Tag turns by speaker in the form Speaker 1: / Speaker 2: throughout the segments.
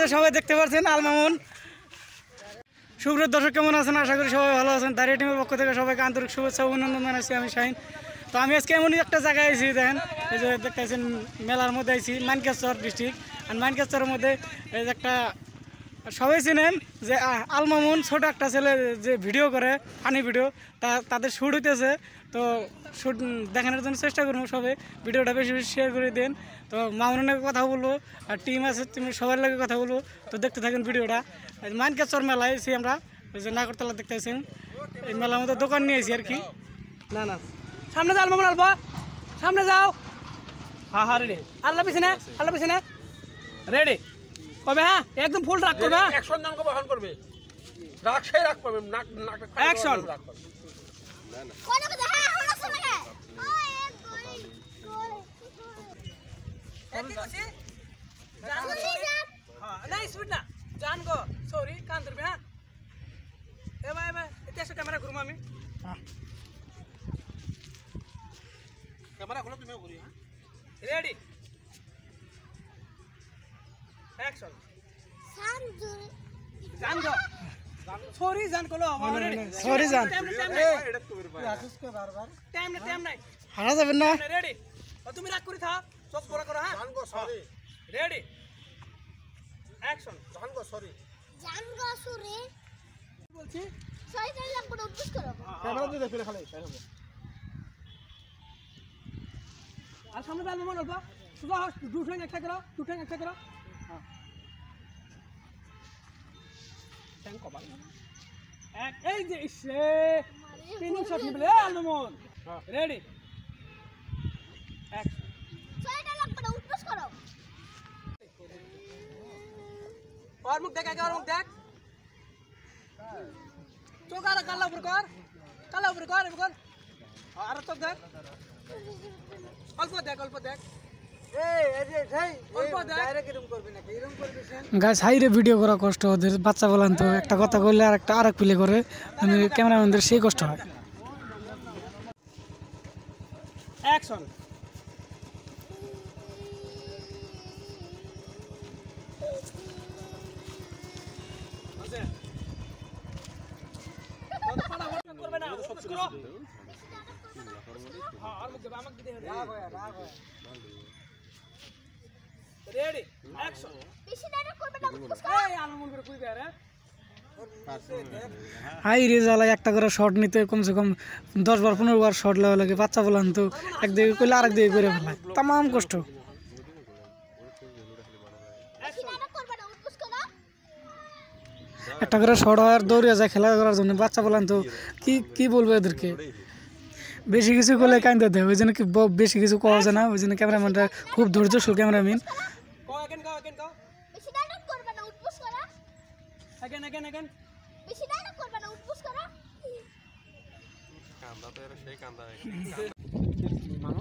Speaker 1: তো সবাই দেখতে পাচ্ছেন আল মামুন। সুপ্রিয় দর্শক কেমন আছেন? আশা করি সবাই ভালো আছেন। দাঁড়িয়ে টিমের পক্ষ থেকে সবাইকে আন্তরিক শুভেচ্ছা অভিনন্দন জানাচ্ছি। আমি শাহিন। তো আমি আজকে এমনই একটা জায়গায় আইছি, দেখেন এই যে দেখতেছেন মেলার মধ্যে আইছি, মানকেশ্বর ডিস্ট্রিক্ট। আর মানকেশ্বরের মধ্যে এই যে একটা সবাই চিনেন যে আল মামুন, ছোট একটা ছেলে যে ভিডিও করে ফানি ভিডিও, তাদের শ্যুট হইতেছে। তো শ্যুট দেখানোর জন্য চেষ্টা করবো, সবাই ভিডিওটা বেশি বেশি শেয়ার করে দেন। তো মামুনের লাগে কথা বলবো, আর টিম আছে তুমি সবার লাগে কথা বলবো। তো দেখতে থাকেন ভিডিওটা। মানকেশ্বর মেলায় এসেছি আমরা, ওই যে নাগরতলা দেখতেছেন। এই মেলার মধ্যে দোকান নিয়ে এসেছি আর কি। না না সামনে যাও মামুন, আলবা সামনে যাও। হ্যাঁ হ্যাঁ রেডি, আল্লাহ পিছনে আল্লাহ পিছনে রেডি কবে? হ্যাঁ একদম ফুল রাখ করবে,
Speaker 2: অ্যাকশন নাম কবে অন করবে, রাখ সেই রাখ পাবে নাক নাক
Speaker 1: অ্যাকশন।
Speaker 3: কোন কথা? হ্যাঁ হলো শুনে গে
Speaker 1: এতে কইছি জান গো সরি। হ্যাঁ না স্পিড না, জান গো সরি কান ধরবে। হ্যাঁ এ ভাই ভাই এটা এসে ক্যামেরা ঘুরবো আমি। হ্যাঁ
Speaker 2: ক্যামেরা খোলো, তুমিও ঘুরি। হ্যাঁ
Speaker 1: রেডি অ্যাকশন। জান গো সরি জান কলো আমার সরি জান
Speaker 2: এটা তোমার ভাই আসুসকে বারবার
Speaker 1: টাইম নাই হারা যাবেন না। রেডি তুমি রাগ করে থাক, চোখ বড় করো। হ্যাঁ
Speaker 2: জান গো সরি
Speaker 1: রেডি অ্যাকশন।
Speaker 2: জান গো সরি
Speaker 3: সুরে
Speaker 1: বলছি
Speaker 3: সরি সরি লাগবে না, উদ্দেশ্য করো।
Speaker 2: ক্যামেরা দিয়ে দেখলে খালি তাই হবে।
Speaker 1: আর সামনে দাঁড়ানো মনে হলো সুজা দু ঠ্যাং একটা করো, দু ঠ্যাং একটা করো। হ্যাঁ ঠ্যাং কবার এক এই যে সে তিন শট নিবলে আলমন। Ready action.
Speaker 3: সরি লাগবে না, উদ্দেশ্য করো।
Speaker 1: और मुख देख, और मुख देख, चोक आरा काला ऊपर कर, और चोक देख, अल्प देख, গাইস হাইরে ভিডিও করা কষ্ট, ওদের বাচ্চা বলেন তো একটা কথা বললে আর একটা আরেক প্লে করে, মানে ক্যামেরাম্যানদের সেই কষ্ট হয়। অ্যাকশন। Ready action.
Speaker 3: বেশি ডায়লগ করবে না, উদ্দেশ্য করো।
Speaker 1: এই আলমন করে কই বেরে হাই রে জ্বালা একটা করে শট নিতে কমসে কম 10 বার 15 বার শট লাগা লাগে। বাচ্চা বলেন তো একদিকে কইলে আরেক দিকে করে ফেলায়, তামাম কষ্ট।
Speaker 3: বেশি ডায়লগ করবে না, উদ্দেশ্য করো।
Speaker 1: একটা করে শট হয় আর দৌড়ে যায় খেলা করার জন্য। বাচ্চা বলেন তো কি বলবো এদেরকে, বেশি কিছু করলে কান্দতে দেয়, ওই জন্য কি বেশি কিছু কওয়া যায় না। ওই জন্য ক্যামেরাম্যানটা খুব ধৈর্যশীল ক্যামেরাম্যান।
Speaker 3: বেশি ডায়লগ করবে না, উদ্দেশ্য করো।
Speaker 1: again
Speaker 3: বেশি ডায়লগ করবে না, উদ্দেশ্য করো।
Speaker 2: কান্দা তো এর সেই কান্দা
Speaker 1: মানো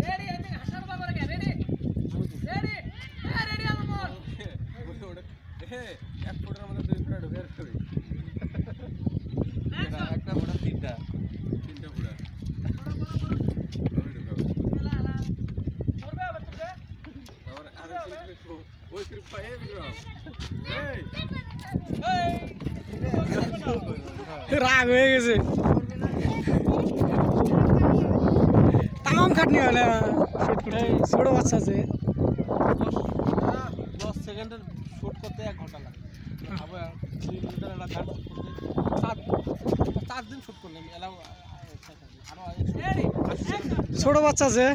Speaker 1: রেডি আই থিং হাসার বাবা রে রেডি আলমন।
Speaker 2: এক ফুটের মধ্যে দুই ফুটা ঢুকে রাখবে, একটা ফুটা তিনটা ফুটা ওই কৃপা এই বিক্রম
Speaker 1: রাগ হয়ে গেছে, তামাম খাটনি হয় না শুট করতে। ছোট বাচ্চা আছে,
Speaker 2: 10 সেকেন্ডের শুট করতে 1 ঘন্টা লাগে। আবার 3 মিনিটের একটা গান শুট করতে 4 দিন শুট করলাম। এলাও আরো
Speaker 1: ছোট বাচ্চা আছে।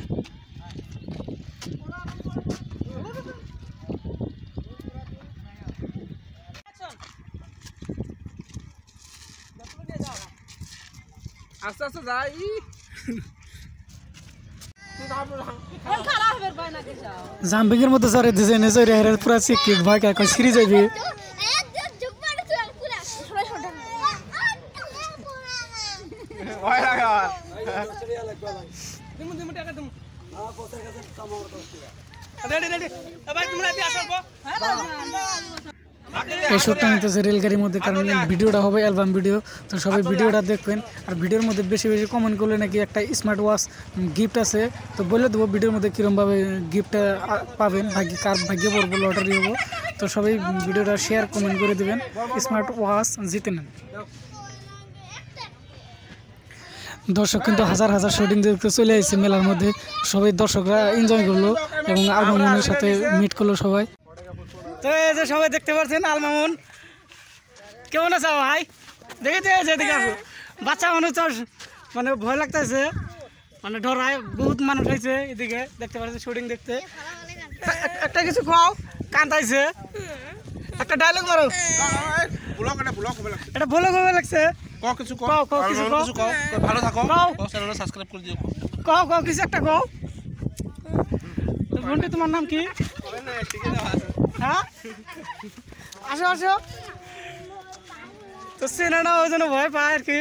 Speaker 2: আস্তে আস্তে যাই
Speaker 1: জাম্পিং এর মধ্যে সরে দিছে নে সরে হেরে পুরো সিকিট ভাই কা সিরি যাবে।
Speaker 3: একদম জুম্মার তুই পুরো সবাই শট দাও।
Speaker 2: ওই লাগা
Speaker 1: দিমু টাকা দিমু। রেডি এ ভাই তোমরা এতে আসো। হ্যাঁ এই শ্যুটটা নিতেছে রেলগাড়ির মধ্যে, কারণ এই ভিডিওটা হবে অ্যালবাম ভিডিও। তো সবাই ভিডিওটা দেখবেন, আর ভিডিওর মধ্যে বেশি বেশি কমেন্ট করলে নাকি একটা স্মার্ট ওয়াচ গিফট আছে। তো বলে দেবো ভিডিওর মধ্যে কীরকমভাবে গিফটটা পাবেন, কার ভাগ্যে পড়বো, লটারি হবো। তো সবাই ভিডিওটা শেয়ার কমেন্ট করে দেবেন, স্মার্ট ওয়াচ জিতে নেন। দর্শক কিন্তু হাজার হাজার শুটিং দেখতে চলে আসছে মেলার মধ্যে। সবাই দর্শকরা এনজয় করলো এবং আলমামুনের সাথে মিট করলো সবাই। তো এই যে সবাই দেখতে পাচ্ছেন আলমামুন কেমন আছে ভাই, দেখেছে এদিকে আসো। বাচ্চা মানুষ তো মানে ভয় লাগতেছে, মানে ডরায়, বহুত মানুষ হয়েছে এদিকে দেখতে পাচ্ছেন শুটিং দেখতে। একটা কিছু খাও, কান্দাইছে, একটা ডায়লগ মারো। এটা ভুল হবে লাগছে,
Speaker 2: কিছু
Speaker 1: কিছু
Speaker 2: ভালো থাকো, চ্যানেলটা সাবস্ক্রাইব করে দিও।
Speaker 1: কও কিছু একটা কও। বন্ধু তোমার নাম কি? হ্যাঁ আসো। তো সিনেমা ওই জন্য ভয় পায় আর কি।